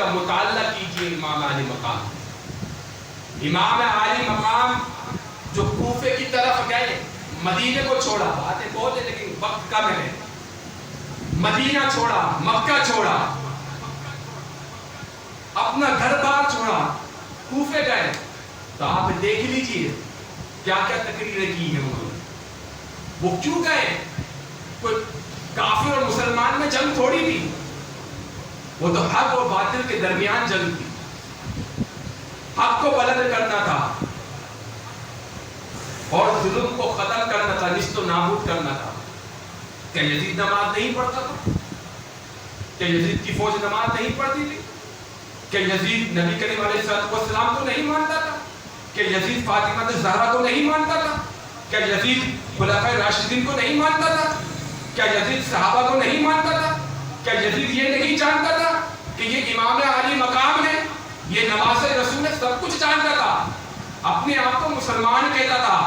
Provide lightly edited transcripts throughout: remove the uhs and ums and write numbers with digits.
کا مطالعہ کیجئے امام عالی مقام. امام عالی مقام جو کوفے کی طرف گئے، مدینے کو چھوڑا، باتیں بہت ہے لیکن وقت کم ہے، مدینہ چھوڑا، مکہ چھوڑا، اپنا گھر بار چھوڑا، کوفے گئے، تو آپ دیکھ لیجئے کیا کیا تقریریں کی ہیں انہوں نے. وہ کیوں گئے؟ کوئی کافر اور مسلمان میں جنگ تھوڑی تھی، وہ تو حق اور باطل کے درمیان جنگ تھی. حق کو بلند کرنا تھا اور ظلم کو ختم کرنا تھا، نیست و نابود کرنا تھا. کیا یزید نماز نہیں پڑھتا تھا؟ کیا یزید کی فوج نماز نہیں پڑھتی تھی؟ کیا یزید نبی کریم علیہ السلام کو نہیں مانتا تھا؟ کیا یزید فاطمہ الزہرا کو نہیں مانتا تھا؟ کیا یزید خلفائے راشدین کو نہیں مانتا تھا؟ کیا یزید صحابہ کو نہیں مانتا تھا؟ کیا یزید یہ نہیں جانتا تھا کہ یہ امام عالی مقام ہے، یہ نواز رسول ہے؟ سب کچھ جانتا تھا، اپنے آپ کو مسلمان کہتا تھا.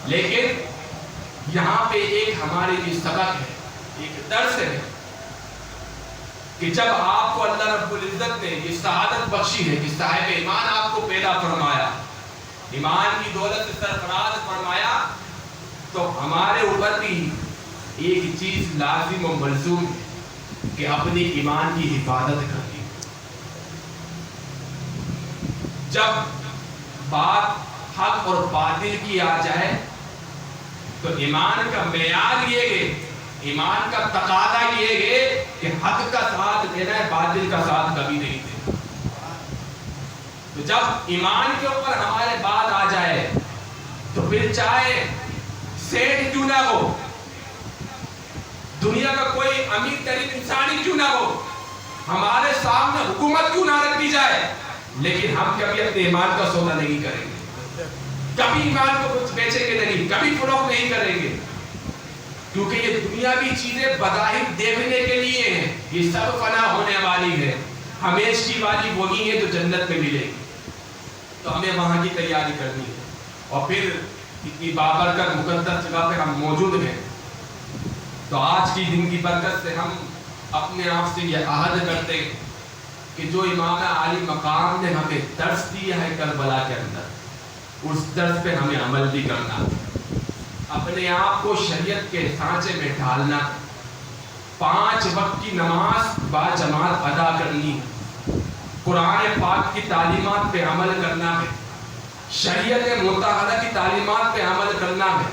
لیکن یہاں پہ ایک ہمارے لیے سبق ہے، ایک درس ہے کہ جب آپ کو اللہ رب العزت نے یہ سعادت بخشی ہے کہ صاحب ایمان آپ کو پیدا فرمایا، ایمان کی دولت سے سرفراز فرمایا، تو ہمارے اوپر بھی ایک چیز لازم و ملزوم ہے کہ اپنے ایمان کی حفاظت کرنی. جب بات حق اور باطل کی آ جائے تو ایمان کا معیار یہ ہے، ایمان کا تقاضا یہ ہے کہ حق کا ساتھ دینا ہے، باطل کا ساتھ کبھی نہیں دینا. تو جب ایمان کے اوپر ہمارے بات آ جائے تو پھر چاہے سیٹ کیوں نہ ہو، دنیا کا کوئی امیر ترین انسانی کیوں نہ ہو، ہمارے سامنے حکومت کیوں نہ رکھ دی جائے، لیکن ہم کبھی اپنے ایمان کا سودا نہیں کریں گے، کبھی ایمان کو کچھ بیچیں گے نہیں، کبھی فروخت نہیں کریں گے. کیونکہ یہ دنیاوی چیزیں بظاہر دیکھنے کے لیے ہیں، یہ سب فنا ہونے والی ہے، ہمیشہ والی وہی ہے جو جنت میں ملے گی. تو ہمیں وہاں کی تیاری کرنی ہے. اور پھر اتنی بابرکت مقدس جگہ پہ ہم موجود ہیں، تو آج کی دن کی برکت سے ہم اپنے آپ سے یہ عہد کرتے ہیں کہ جو امام عالی مقام نے ہمیں درس دیا ہے کربلا کے اندر، اس درس پہ ہمیں عمل بھی کرنا، اپنے آپ کو شریعت کے سانچے میں ڈھالنا، 5 وقت کی نماز با جماعت ادا کرنی، قرآن پاک کی تعلیمات پہ عمل کرنا ہے، شریعت مطہرہ کی تعلیمات پہ عمل کرنا ہے،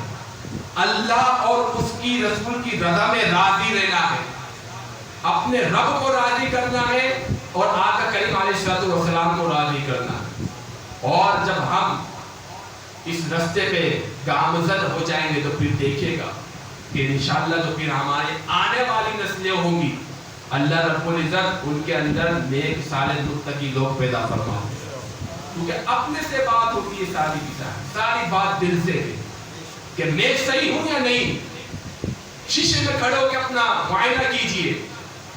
اللہ اور اس کی رسول کی رضا میں راضی رہنا ہے، اپنے رب کو راضی کرنا ہے اور آقا کریم علیہ السلام کو راضی کرنا ہے. اور جب ہم اس رستے پہ گامزن ہو جائیں گے تو پھر دیکھیے گا کہ انشاءاللہ جو پھر ہمارے آنے والی نسلیں ہوں گی، اللہ رب العزت ان کے اندر نیک صالح متقی لوگ پیدا فرمائیں. کیونکہ اپنے سے بات ہوتی ہے ساری کی ساری بات دل سے ہے کہ میں صحیح ہوں یا نہیں. شیشے میں کھڑے ہو کے اپنا معائنہ کیجئے،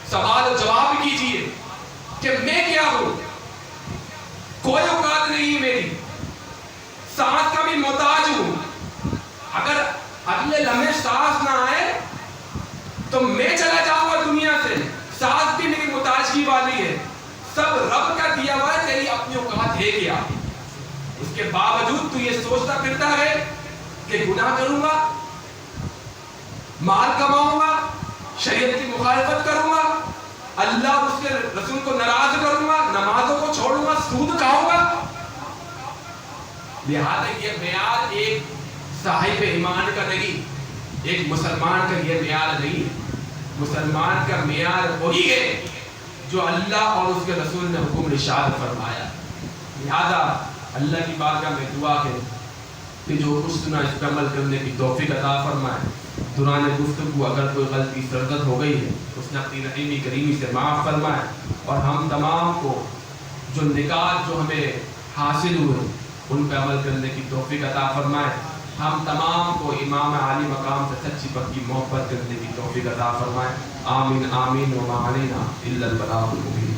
سوال و جواب کیجئے کہ میں کیا ہوں. کوئی اوقات نہیں ہے میری، سانس کا بھی محتاج ہوں. اگر اگلے لمحے سانس نہ آئے تو میں چلا جاؤں گا دنیا سے، سانس بھی میری محتاجگی والی ہے. سب رب کا دیا ہوا ہے، تیری اپنی اوقات ہے کیا؟ اس کے باوجود تو یہ سوچتا پھرتا ہے کہ گناہ کروں گا، مال کماؤں گا، شریعت کی مخالفت کروں گا، اللہ اور اس کے رسول کو ناراض کروں گا، نمازوں کو چھوڑوں گا، سود کھاؤں گا. لہذا یہ معیار ایک صاحب ایمان کا نہیں، ایک مسلمان کا یہ معیار نہیں ہے. مسلمان کا معیار وہی ہے جو اللہ اور اس کے رسول نے حکم ارشاد فرمایا. لہذا اللہ کی بارگاہ میں دعا ہے کہ جو کچھ سنا اس پر عمل کرنے کی توفیق عطا فرمائے. دوران گفتگو اگر کوئی غلطی سرزد ہو گئی ہے اس نے اپنی رحیمی کریمی سے معاف فرمائے، اور ہم تمام کو جو نکات جو ہمیں حاصل ہوئے ان پہ عمل کرنے کی توفیق عطا فرمائے. ہم تمام کو امام عالی مقام سے سچی پکی محبت کرنے کی توفیق عطا فرمائے. آمین آمین وما علینا الا البلاغ المبین.